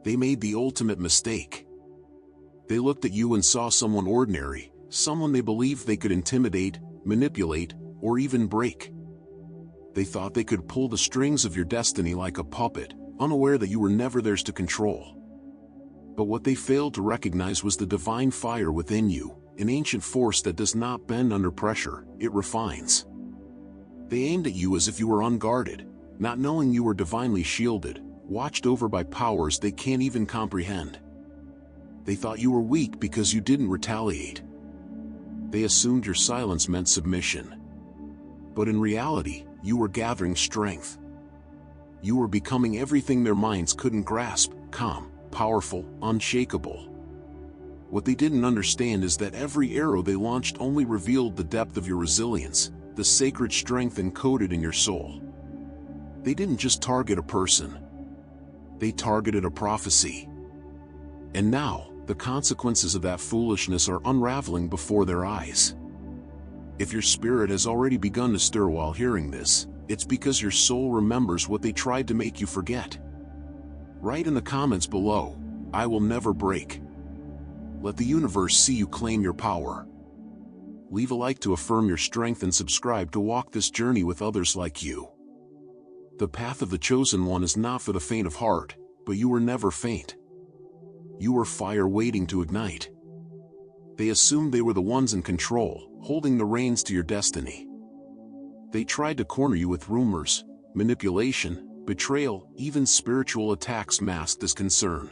They made the ultimate mistake. They looked at you and saw someone ordinary, someone they believed they could intimidate, manipulate, or even break. They thought they could pull the strings of your destiny like a puppet, unaware that you were never theirs to control. But what they failed to recognize was the divine fire within you, an ancient force that does not bend under pressure, it refines. They aimed at you as if you were unguarded, not knowing you were divinely shielded, watched over by powers they can't even comprehend. They thought you were weak because you didn't retaliate. They assumed your silence meant submission. But in reality, you were gathering strength. You were becoming everything their minds couldn't grasp: calm, powerful, unshakable. What they didn't understand is that every arrow they launched only revealed the depth of your resilience, the sacred strength encoded in your soul. They didn't just target a person. They targeted a prophecy. And now, the consequences of that foolishness are unraveling before their eyes. If your spirit has already begun to stir while hearing this, it's because your soul remembers what they tried to make you forget. Write in the comments below, "I will never break." Let the universe see you claim your power. Leave a like to affirm your strength and subscribe to walk this journey with others like you. The path of the chosen one is not for the faint of heart, but you were never faint. You were fire waiting to ignite. They assumed they were the ones in control, holding the reins to your destiny. They tried to corner you with rumors, manipulation, betrayal, even spiritual attacks masked as concern.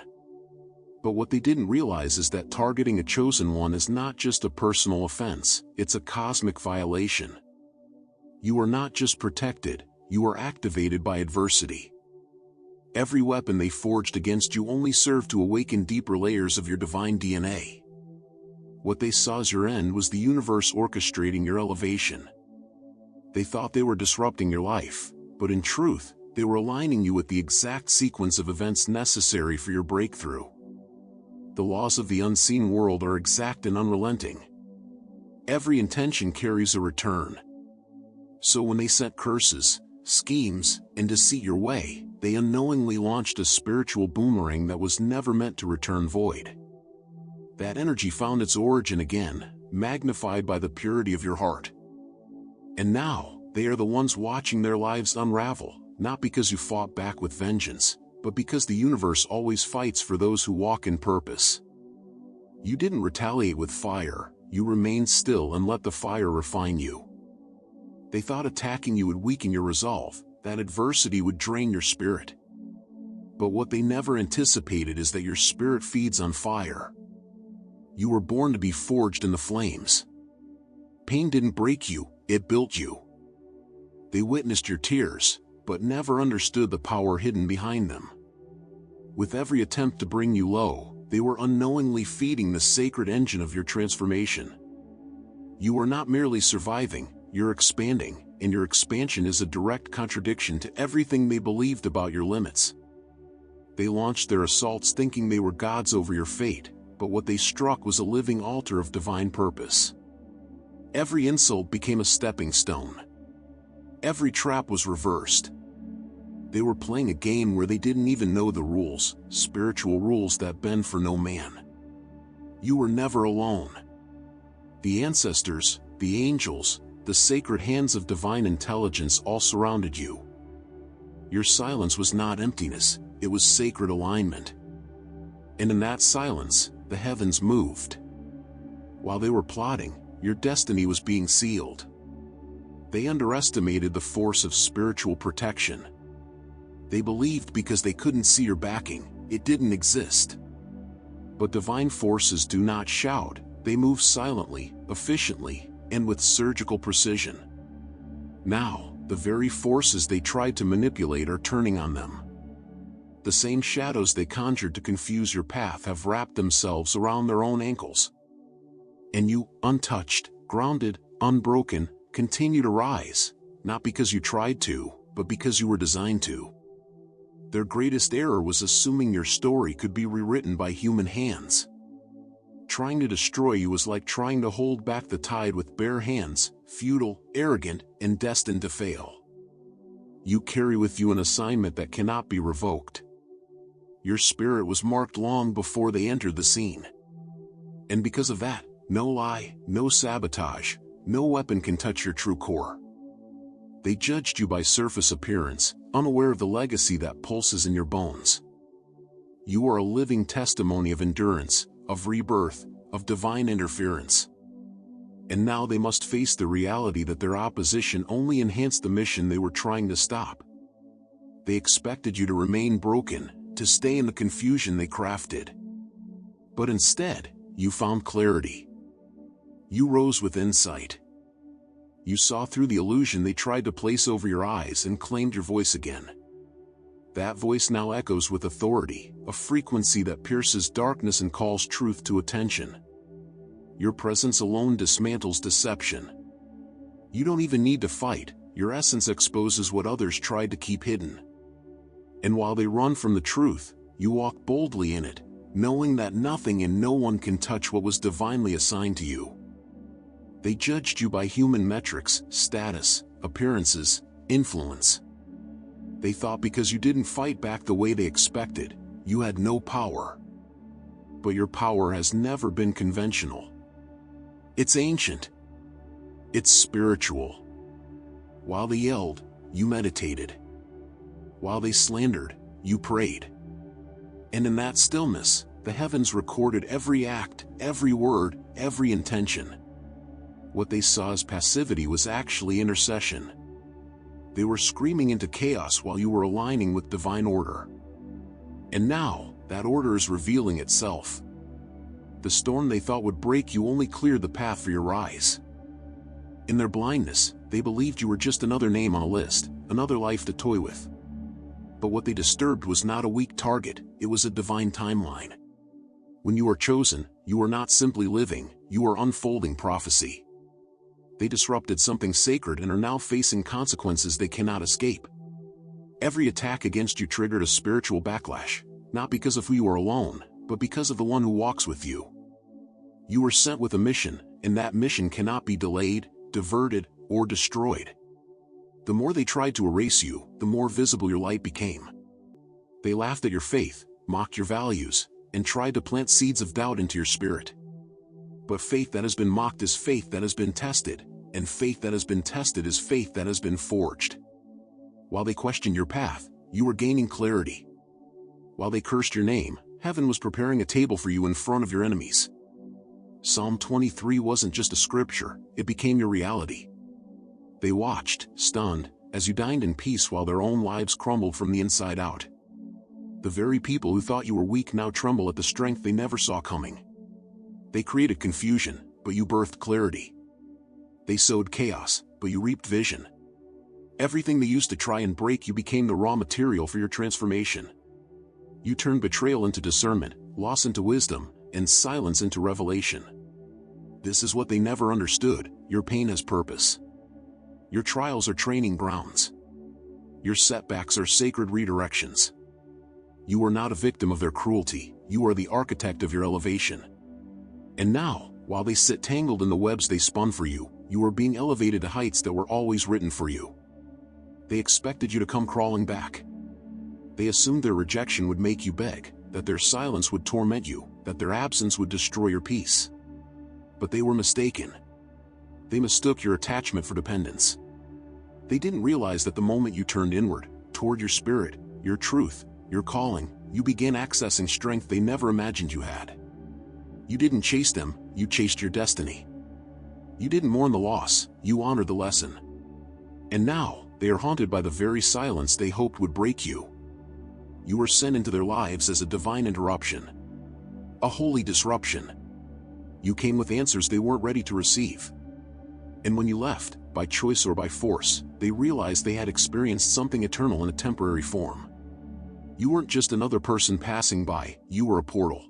But what they didn't realize is that targeting a chosen one is not just a personal offense, it's a cosmic violation. You are not just protected, you are activated by adversity. Every weapon they forged against you only served to awaken deeper layers of your divine DNA. What they saw as your end was the universe orchestrating your elevation. They thought they were disrupting your life, but in truth, they were aligning you with the exact sequence of events necessary for your breakthrough. The laws of the unseen world are exact and unrelenting. Every intention carries a return. So when they sent curses, schemes, and deceit your way, they unknowingly launched a spiritual boomerang that was never meant to return void. That energy found its origin again, magnified by the purity of your heart. And now, they are the ones watching their lives unravel, not because you fought back with vengeance, but because the universe always fights for those who walk in purpose. You didn't retaliate with fire, you remained still and let the fire refine you. They thought attacking you would weaken your resolve, that adversity would drain your spirit. But what they never anticipated is that your spirit feeds on fire. You were born to be forged in the flames. Pain didn't break you, it built you. They witnessed your tears, but never understood the power hidden behind them. With every attempt to bring you low, they were unknowingly feeding the sacred engine of your transformation. You are not merely surviving, you're expanding, and your expansion is a direct contradiction to everything they believed about your limits. They launched their assaults thinking they were gods over your fate, but what they struck was a living altar of divine purpose. Every insult became a stepping stone. Every trap was reversed. They were playing a game where they didn't even know the rules, spiritual rules that bend for no man. You were never alone. The ancestors, the angels, the sacred hands of divine intelligence all surrounded you. Your silence was not emptiness, it was sacred alignment. And in that silence, the heavens moved. While they were plotting, your destiny was being sealed. They underestimated the force of spiritual protection. They believed because they couldn't see your backing, it didn't exist. But divine forces do not shout, they move silently, efficiently, and with surgical precision. Now, the very forces they tried to manipulate are turning on them. The same shadows they conjured to confuse your path have wrapped themselves around their own ankles. And you, untouched, grounded, unbroken, continue to rise, not because you tried to, but because you were designed to. Their greatest error was assuming your story could be rewritten by human hands. Trying to destroy you was like trying to hold back the tide with bare hands, futile, arrogant, and destined to fail. You carry with you an assignment that cannot be revoked. Your spirit was marked long before they entered the scene. And because of that, no lie, no sabotage, no weapon can touch your true core. They judged you by surface appearance, unaware of the legacy that pulses in your bones. You are a living testimony of endurance, of rebirth, of divine interference. And now they must face the reality that their opposition only enhanced the mission they were trying to stop. They expected you to remain broken, to stay in the confusion they crafted. But instead, you found clarity. You rose with insight. You saw through the illusion they tried to place over your eyes and claimed your voice again. That voice now echoes with authority, a frequency that pierces darkness and calls truth to attention. Your presence alone dismantles deception. You don't even need to fight, your essence exposes what others tried to keep hidden. And while they run from the truth, you walk boldly in it, knowing that nothing and no one can touch what was divinely assigned to you. They judged you by human metrics, status, appearances, influence. They thought because you didn't fight back the way they expected, you had no power. But your power has never been conventional. It's ancient. It's spiritual. While they yelled, you meditated. While they slandered, you prayed. And in that stillness, the heavens recorded every act, every word, every intention. What they saw as passivity was actually intercession. They were screaming into chaos while you were aligning with divine order. And now, that order is revealing itself. The storm they thought would break you only cleared the path for your rise. In their blindness, they believed you were just another name on a list, another life to toy with. But what they disturbed was not a weak target, it was a divine timeline. When you are chosen, you are not simply living, you are unfolding prophecy. They disrupted something sacred and are now facing consequences they cannot escape. Every attack against you triggered a spiritual backlash, not because of who you are alone, but because of the one who walks with you. You were sent with a mission, and that mission cannot be delayed, diverted, or destroyed. The more they tried to erase you, the more visible your light became. They laughed at your faith, mocked your values, and tried to plant seeds of doubt into your spirit. But faith that has been mocked is faith that has been tested, and faith that has been tested is faith that has been forged. While they questioned your path, you were gaining clarity. While they cursed your name, heaven was preparing a table for you in front of your enemies. Psalm 23 wasn't just a scripture, it became your reality. They watched, stunned, as you dined in peace while their own lives crumbled from the inside out. The very people who thought you were weak now tremble at the strength they never saw coming. They created confusion, but you birthed clarity. They sowed chaos, but you reaped vision. Everything they used to try and break you became the raw material for your transformation. You turned betrayal into discernment, loss into wisdom, and silence into revelation. This is what they never understood: your pain has purpose. Your trials are training grounds. Your setbacks are sacred redirections. You are not a victim of their cruelty, you are the architect of your elevation. And now, while they sit tangled in the webs they spun for you, you are being elevated to heights that were always written for you. They expected you to come crawling back. They assumed their rejection would make you beg, that their silence would torment you, that their absence would destroy your peace. But they were mistaken. They mistook your attachment for dependence. They didn't realize that the moment you turned inward, toward your spirit, your truth, your calling, you began accessing strength they never imagined you had. You didn't chase them, you chased your destiny. You didn't mourn the loss, you honored the lesson. And now, they are haunted by the very silence they hoped would break you. You were sent into their lives as a divine interruption. A holy disruption. You came with answers they weren't ready to receive. And when you left, by choice or by force, they realized they had experienced something eternal in a temporary form. You weren't just another person passing by, you were a portal.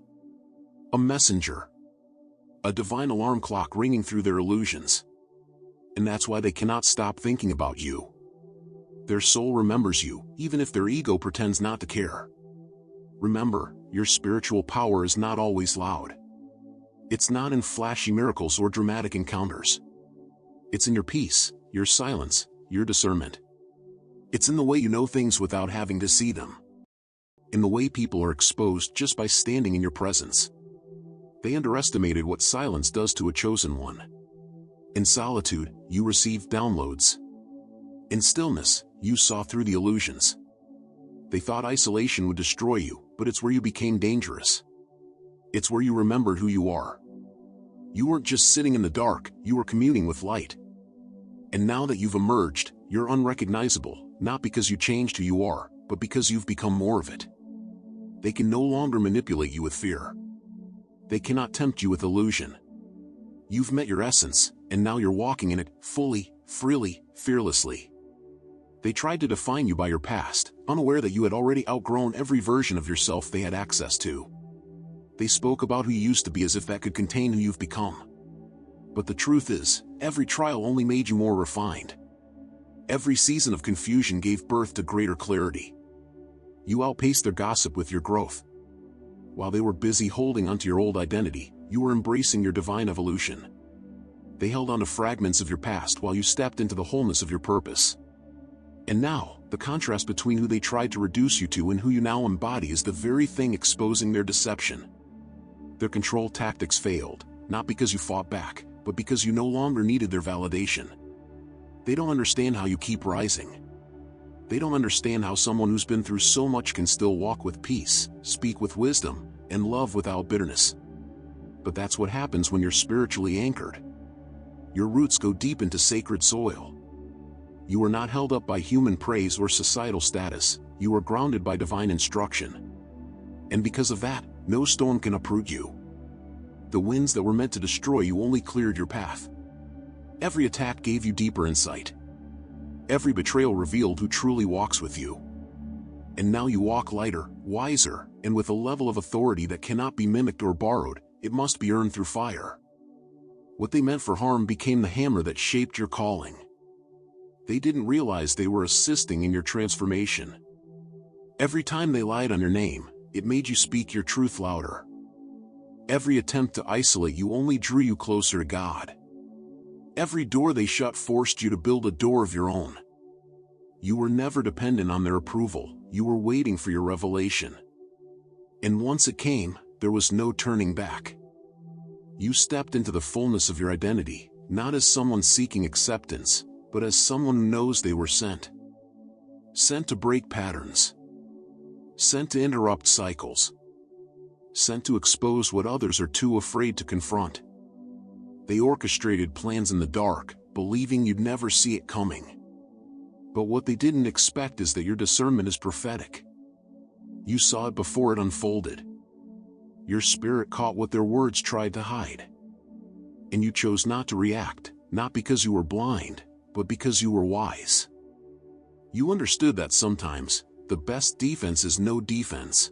A messenger. A divine alarm clock ringing through their illusions. And that's why they cannot stop thinking about you. Their soul remembers you, even if their ego pretends not to care. Remember, your spiritual power is not always loud. It's not in flashy miracles or dramatic encounters. It's in your peace, your silence, your discernment. It's in the way you know things without having to see them. in the way people are exposed just by standing in your presence. They underestimated what silence does to a chosen one. In solitude, you received downloads. In stillness, you saw through the illusions. They thought isolation would destroy you, but it's where you became dangerous. It's where you remembered who you are. You weren't just sitting in the dark, you were communing with light. And now that you've emerged, you're unrecognizable, not because you changed who you are, but because you've become more of it. They can no longer manipulate you with fear. They cannot tempt you with illusion. You've met your essence, and now you're walking in it, fully, freely, fearlessly. They tried to define you by your past, unaware that you had already outgrown every version of yourself they had access to. They spoke about who you used to be as if that could contain who you've become. But the truth is, every trial only made you more refined. Every season of confusion gave birth to greater clarity. You outpaced their gossip with your growth. While they were busy holding onto your old identity, you were embracing your divine evolution. They held onto fragments of your past while you stepped into the wholeness of your purpose. And now, the contrast between who they tried to reduce you to and who you now embody is the very thing exposing their deception. Their control tactics failed, not because you fought back, but because you no longer needed their validation. They don't understand how you keep rising. They don't understand how someone who's been through so much can still walk with peace, speak with wisdom, and love without bitterness. But that's what happens when you're spiritually anchored. Your roots go deep into sacred soil. You are not held up by human praise or societal status, you are grounded by divine instruction. And because of that, no storm can uproot you. The winds that were meant to destroy you only cleared your path. Every attack gave you deeper insight. Every betrayal revealed who truly walks with you. And now you walk lighter, wiser, and with a level of authority that cannot be mimicked or borrowed, it must be earned through fire. What they meant for harm became the hammer that shaped your calling. They didn't realize they were assisting in your transformation. Every time they lied on your name, it made you speak your truth louder. Every attempt to isolate you only drew you closer to God. Every door they shut forced you to build a door of your own. You were never dependent on their approval, you were waiting for your revelation. And once it came, there was no turning back. You stepped into the fullness of your identity, not as someone seeking acceptance, but as someone who knows they were sent. Sent to break patterns. Sent to interrupt cycles. Sent to expose what others are too afraid to confront. They orchestrated plans in the dark, believing you'd never see it coming. But what they didn't expect is that your discernment is prophetic. You saw it before it unfolded. Your spirit caught what their words tried to hide. And you chose not to react, not because you were blind, but because you were wise. You understood that sometimes, the best defense is no defense.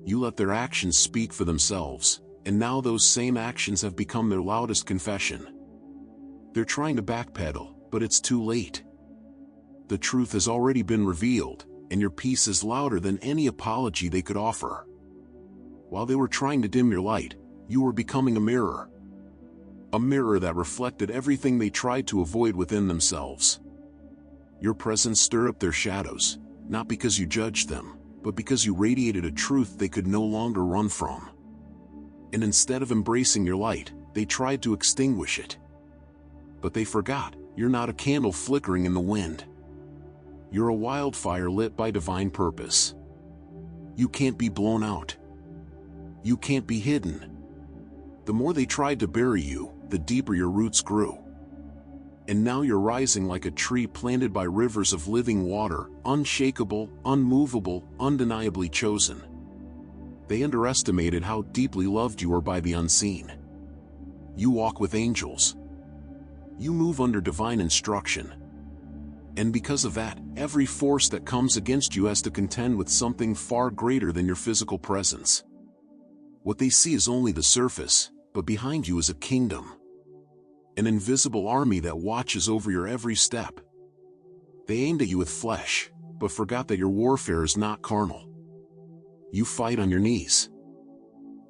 You let their actions speak for themselves, and now those same actions have become their loudest confession. They're trying to backpedal, but it's too late. The truth has already been revealed, and your peace is louder than any apology they could offer. While they were trying to dim your light, you were becoming a mirror. A mirror that reflected everything they tried to avoid within themselves. Your presence stirred up their shadows, not because you judged them, but because you radiated a truth they could no longer run from. And instead of embracing your light, they tried to extinguish it. But they forgot, you're not a candle flickering in the wind. You're a wildfire lit by divine purpose. You can't be blown out. You can't be hidden. The more they tried to bury you, the deeper your roots grew. And now you're rising like a tree planted by rivers of living water, unshakable, unmovable, undeniably chosen. They underestimated how deeply loved you were by the unseen. You walk with angels. You move under divine instruction. And because of that, every force that comes against you has to contend with something far greater than your physical presence. What they see is only the surface, but behind you is a kingdom. An invisible army that watches over your every step. They aimed at you with flesh, but forgot that your warfare is not carnal. You fight on your knees.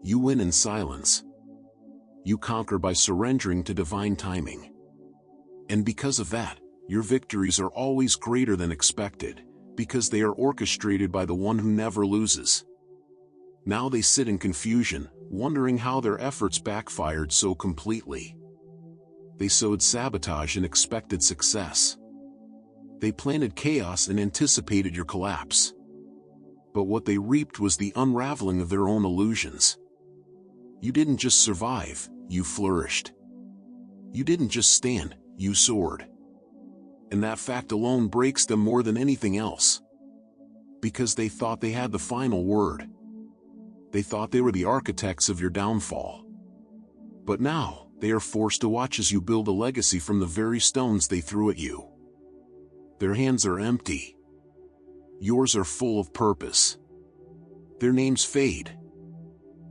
You win in silence. You conquer by surrendering to divine timing. And because of that, your victories are always greater than expected, because they are orchestrated by the one who never loses. Now they sit in confusion, wondering how their efforts backfired so completely. They sowed sabotage and expected success. They planted chaos and anticipated your collapse. But what they reaped was the unraveling of their own illusions. You didn't just survive, you flourished. You didn't just stand, you soared. And that fact alone breaks them more than anything else. Because they thought they had the final word. They thought they were the architects of your downfall. But now, they are forced to watch as you build a legacy from the very stones they threw at you. Their hands are empty. Yours are full of purpose. Their names fade.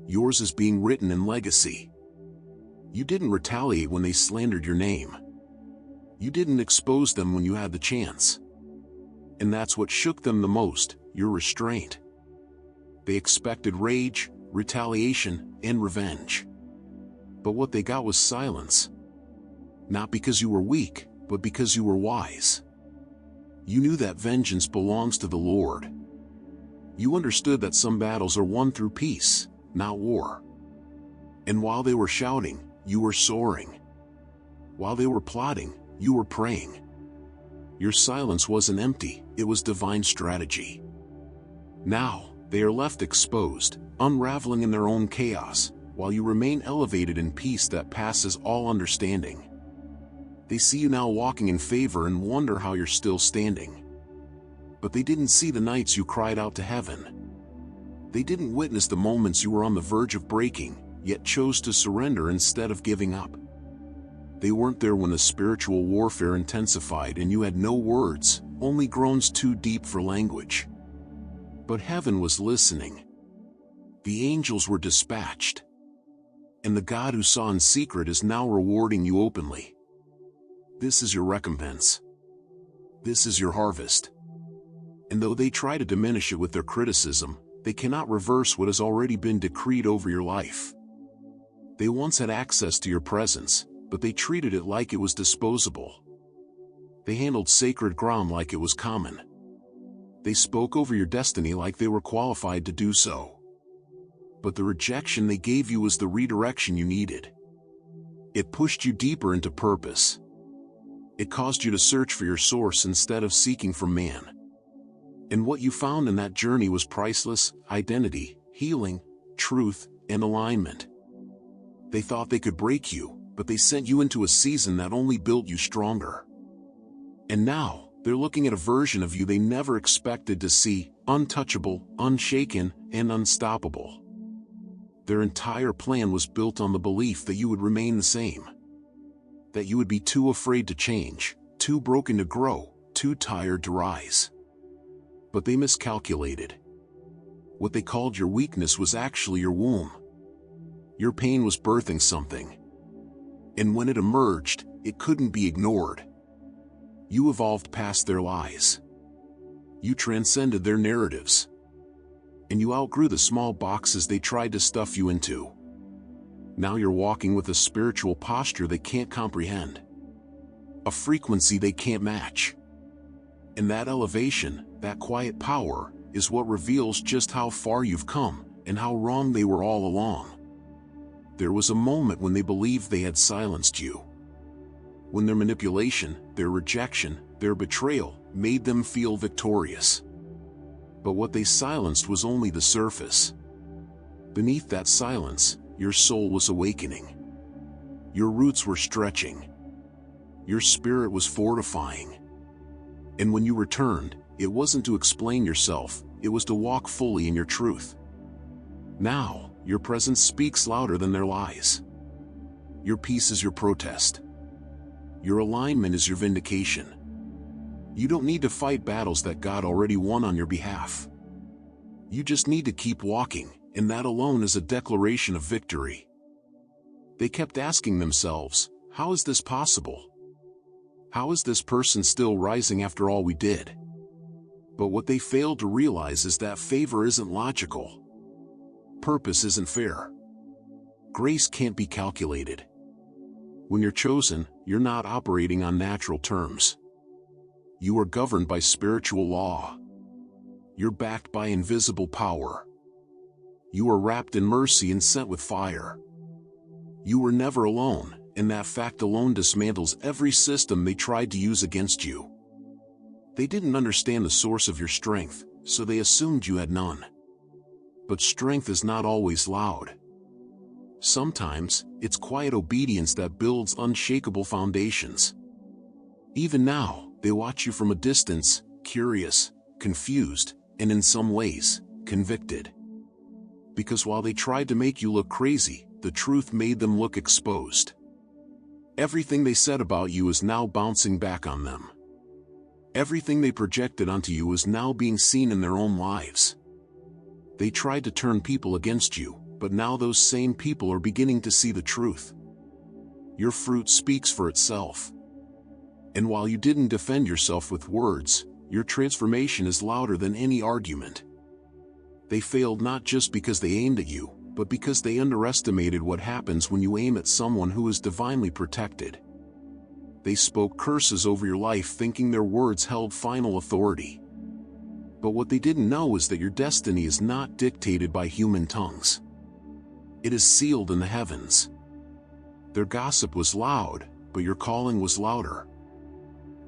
Yours is being written in legacy. You didn't retaliate when they slandered your name. You didn't expose them when you had the chance. And that's what shook them the most, your restraint. They expected rage, retaliation, and revenge. But what they got was silence. Not because you were weak, but because you were wise. You knew that vengeance belongs to the Lord. You understood that some battles are won through peace, not war. And while they were shouting, you were soaring. While they were plotting, you were praying. Your silence wasn't empty, it was divine strategy. Now, they are left exposed, unraveling in their own chaos, while you remain elevated in peace that passes all understanding. They see you now walking in favor and wonder how you're still standing. But they didn't see the nights you cried out to heaven. They didn't witness the moments you were on the verge of breaking, yet chose to surrender instead of giving up. They weren't there when the spiritual warfare intensified and you had no words, only groans too deep for language. But heaven was listening. The angels were dispatched. And the God who saw in secret is now rewarding you openly. This is your recompense. This is your harvest. And though they try to diminish it with their criticism, they cannot reverse what has already been decreed over your life. They once had access to your presence, but they treated it like it was disposable. They handled sacred ground like it was common. They spoke over your destiny like they were qualified to do so. But the rejection they gave you was the redirection you needed. It pushed you deeper into purpose. It caused you to search for your source instead of seeking from man. And what you found in that journey was priceless: identity, healing, truth, and alignment. They thought they could break you, but they sent you into a season that only built you stronger. And now, they're looking at a version of you they never expected to see, untouchable, unshaken, and unstoppable. Their entire plan was built on the belief that you would remain the same. That you would be too afraid to change, too broken to grow, too tired to rise. But they miscalculated. What they called your weakness was actually your womb. Your pain was birthing something. And when it emerged, it couldn't be ignored. You evolved past their lies. You transcended their narratives. And you outgrew the small boxes they tried to stuff you into. Now you're walking with a spiritual posture they can't comprehend. A frequency they can't match. And that elevation, that quiet power, is what reveals just how far you've come, and how wrong they were all along. There was a moment when they believed they had silenced you. When their manipulation, their rejection, their betrayal, made them feel victorious. But what they silenced was only the surface. Beneath that silence, your soul was awakening. Your roots were stretching. Your spirit was fortifying. And when you returned, it wasn't to explain yourself, it was to walk fully in your truth. Now, your presence speaks louder than their lies. Your peace is your protest. Your alignment is your vindication. You don't need to fight battles that God already won on your behalf. You just need to keep walking, and that alone is a declaration of victory. They kept asking themselves, how is this possible? How is this person still rising after all we did? But what they failed to realize is that favor isn't logical. Purpose isn't fair. Grace can't be calculated. When you're chosen, you're not operating on natural terms. You are governed by spiritual law. You're backed by invisible power. You are wrapped in mercy and sent with fire. You were never alone, and that fact alone dismantles every system they tried to use against you. They didn't understand the source of your strength, so they assumed you had none. But strength is not always loud. Sometimes, it's quiet obedience that builds unshakable foundations. Even now, they watch you from a distance, curious, confused, and in some ways, convicted. Because while they tried to make you look crazy, the truth made them look exposed. Everything they said about you is now bouncing back on them. Everything they projected onto you is now being seen in their own lives. They tried to turn people against you, but now those same people are beginning to see the truth. Your fruit speaks for itself. And while you didn't defend yourself with words, your transformation is louder than any argument. They failed not just because they aimed at you, but because they underestimated what happens when you aim at someone who is divinely protected. They spoke curses over your life thinking their words held final authority. But what they didn't know is that your destiny is not dictated by human tongues. It is sealed in the heavens. Their gossip was loud, but your calling was louder.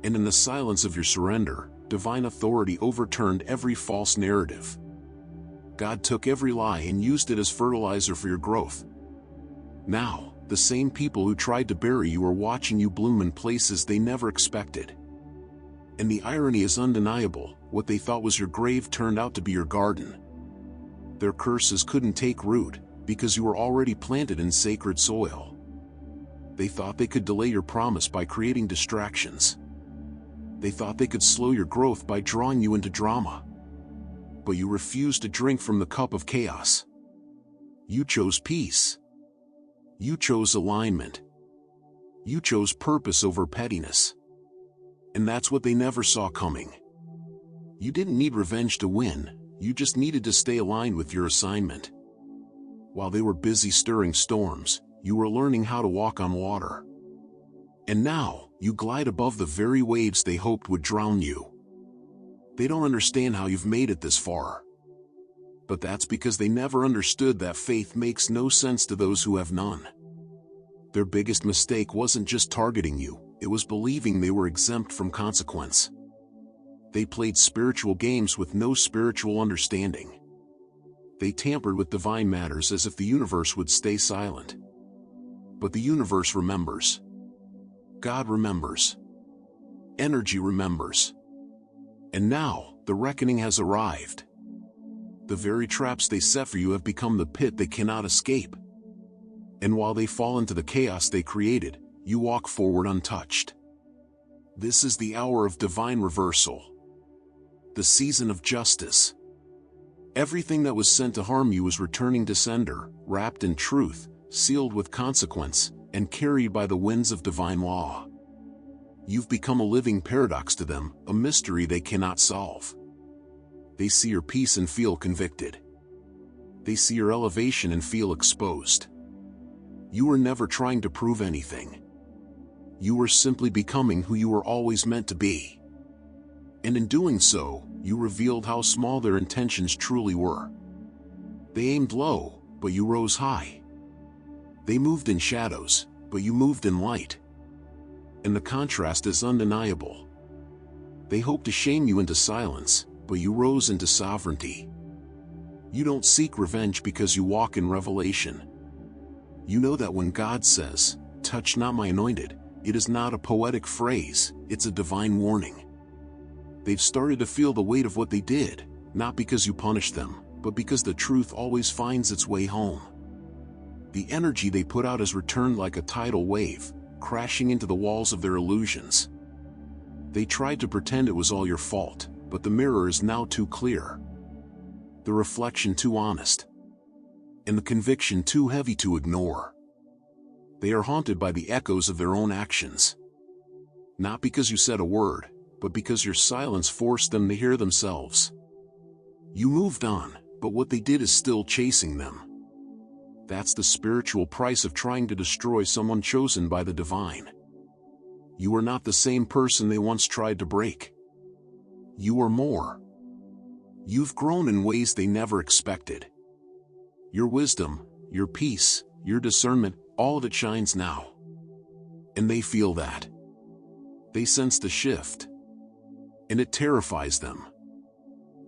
And in the silence of your surrender, divine authority overturned every false narrative. God took every lie and used it as fertilizer for your growth. Now, the same people who tried to bury you are watching you bloom in places they never expected. And the irony is undeniable, what they thought was your grave turned out to be your garden. Their curses couldn't take root, because you were already planted in sacred soil. They thought they could delay your promise by creating distractions. They thought they could slow your growth by drawing you into drama. But you refused to drink from the cup of chaos. You chose peace. You chose alignment. You chose purpose over pettiness. And that's what they never saw coming. You didn't need revenge to win, you just needed to stay aligned with your assignment. While they were busy stirring storms, you were learning how to walk on water. And now, you glide above the very waves they hoped would drown you. They don't understand how you've made it this far. But that's because they never understood that faith makes no sense to those who have none. Their biggest mistake wasn't just targeting you, it was believing they were exempt from consequence. They played spiritual games with no spiritual understanding. They tampered with divine matters as if the universe would stay silent. But the universe remembers. God remembers. Energy remembers. And now, the reckoning has arrived. The very traps they set for you have become the pit they cannot escape. And while they fall into the chaos they created, you walk forward untouched. This is the hour of divine reversal. The season of justice. Everything that was sent to harm you is returning to sender, wrapped in truth, sealed with consequence, and carried by the winds of divine law. You've become a living paradox to them, a mystery they cannot solve. They see your peace and feel convicted. They see your elevation and feel exposed. You were never trying to prove anything. You were simply becoming who you were always meant to be. And in doing so, you revealed how small their intentions truly were. They aimed low, but you rose high. They moved in shadows, but you moved in light. And the contrast is undeniable. They hoped to shame you into silence, but you rose into sovereignty. You don't seek revenge because you walk in revelation. You know that when God says, "Touch not my anointed," it is not a poetic phrase, it's a divine warning. They've started to feel the weight of what they did, not because you punished them, but because the truth always finds its way home. The energy they put out has returned like a tidal wave, crashing into the walls of their illusions. They tried to pretend it was all your fault, but the mirror is now too clear. The reflection too honest. And the conviction too heavy to ignore. They are haunted by the echoes of their own actions. Not because you said a word, but because your silence forced them to hear themselves. You moved on, but what they did is still chasing them. That's the spiritual price of trying to destroy someone chosen by the divine. You are not the same person they once tried to break. You are more. You've grown in ways they never expected. Your wisdom, your peace, your discernment, all of it shines now. And they feel that. They sense the shift. And it terrifies them.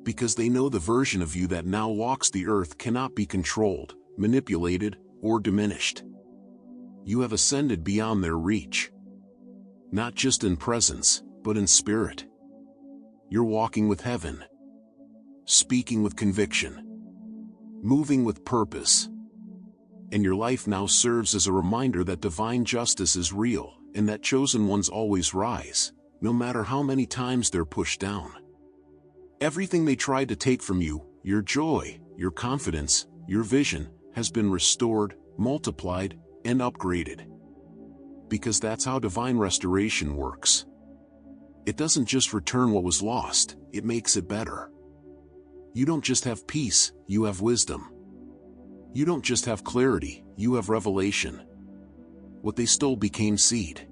Because they know the version of you that now walks the earth cannot be controlled, manipulated, or diminished. You have ascended beyond their reach. Not just in presence, but in spirit. You're walking with heaven. Speaking with conviction. Moving with purpose. And your life now serves as a reminder that divine justice is real, and that chosen ones always rise, no matter how many times they're pushed down. Everything they tried to take from you, your joy, your confidence, your vision, has been restored, multiplied, and upgraded. Because that's how divine restoration works. It doesn't just return what was lost, it makes it better. You don't just have peace, you have wisdom. You don't just have clarity, you have revelation. What they stole became seed.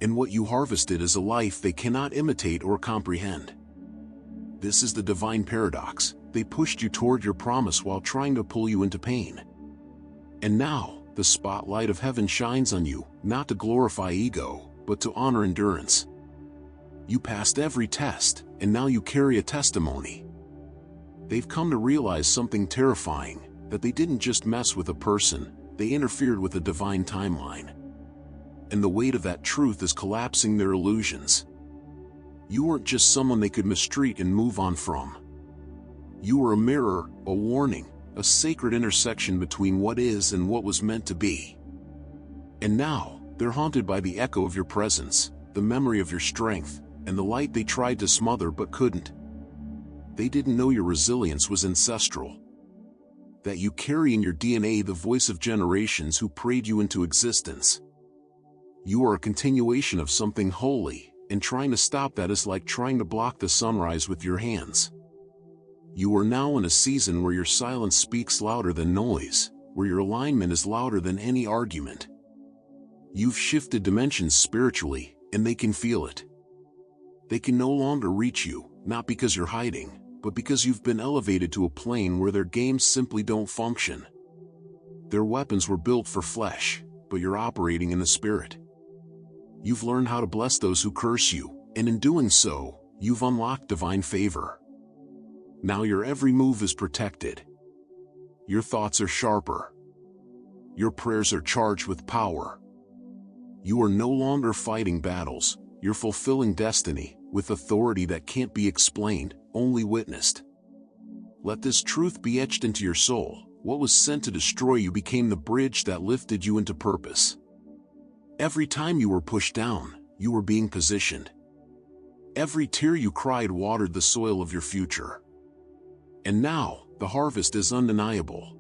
And what you harvested is a life they cannot imitate or comprehend. This is the divine paradox. They pushed you toward your promise while trying to pull you into pain. And now, the spotlight of heaven shines on you, not to glorify ego, but to honor endurance. You passed every test, and now you carry a testimony. They've come to realize something terrifying, that they didn't just mess with a person, they interfered with a divine timeline. And the weight of that truth is collapsing their illusions. You weren't just someone they could mistreat and move on from. You were a mirror, a warning, a sacred intersection between what is and what was meant to be. And now, they're haunted by the echo of your presence, the memory of your strength, and the light they tried to smother but couldn't. They didn't know your resilience was ancestral. That you carry in your DNA the voice of generations who prayed you into existence. You are a continuation of something holy, and trying to stop that is like trying to block the sunrise with your hands. You are now in a season where your silence speaks louder than noise, where your alignment is louder than any argument. You've shifted dimensions spiritually, and they can feel it. They can no longer reach you, not because you're hiding, but because you've been elevated to a plane where their games simply don't function. Their weapons were built for flesh, but you're operating in the spirit. You've learned how to bless those who curse you, and in doing so, you've unlocked divine favor. Now your every move is protected. Your thoughts are sharper. Your prayers are charged with power. You are no longer fighting battles, you're fulfilling destiny, with authority that can't be explained, only witnessed. Let this truth be etched into your soul. What was sent to destroy you became the bridge that lifted you into purpose. Every time you were pushed down, you were being positioned. Every tear you cried watered the soil of your future. And now, the harvest is undeniable.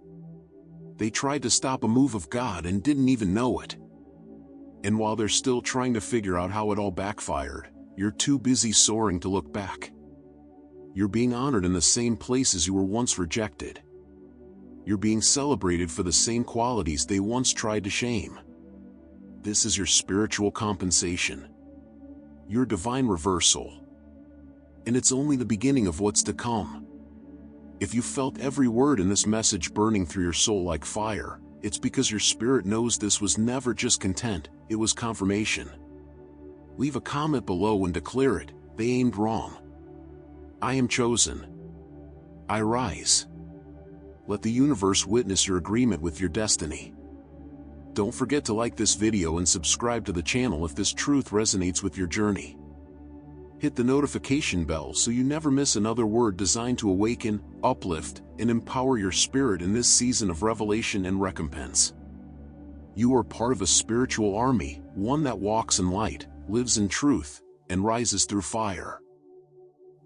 They tried to stop a move of God and didn't even know it. And while they're still trying to figure out how it all backfired, you're too busy soaring to look back. You're being honored in the same places you were once rejected. You're being celebrated for the same qualities they once tried to shame. This is your spiritual compensation. Your divine reversal. And it's only the beginning of what's to come. If you felt every word in this message burning through your soul like fire, it's because your spirit knows this was never just content, it was confirmation. Leave a comment below and declare it. They aimed wrong. I am chosen. I rise. Let the universe witness your agreement with your destiny. Don't forget to like this video and subscribe to the channel if this truth resonates with your journey. Hit the notification bell so you never miss another word designed to awaken, uplift, and empower your spirit in this season of revelation and recompense. You are part of a spiritual army, one that walks in light, lives in truth, and rises through fire.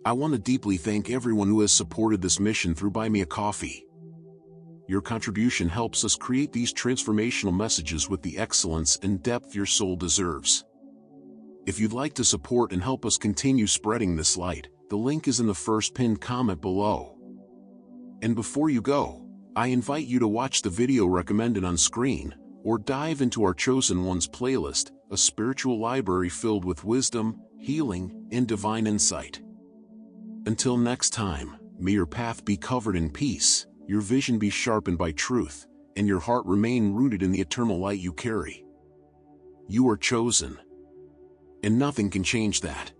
I want to deeply thank everyone who has supported this mission through Buy Me a Coffee. Your contribution helps us create these transformational messages with the excellence and depth your soul deserves. If you'd like to support and help us continue spreading this light, the link is in the first pinned comment below. And before you go, I invite you to watch the video recommended on screen, or dive into our Chosen Ones playlist, a spiritual library filled with wisdom, healing, and divine insight. Until next time, May your path be covered in peace, your vision be sharpened by truth, and your heart remain rooted in the eternal light you carry. You are chosen. And nothing can change that.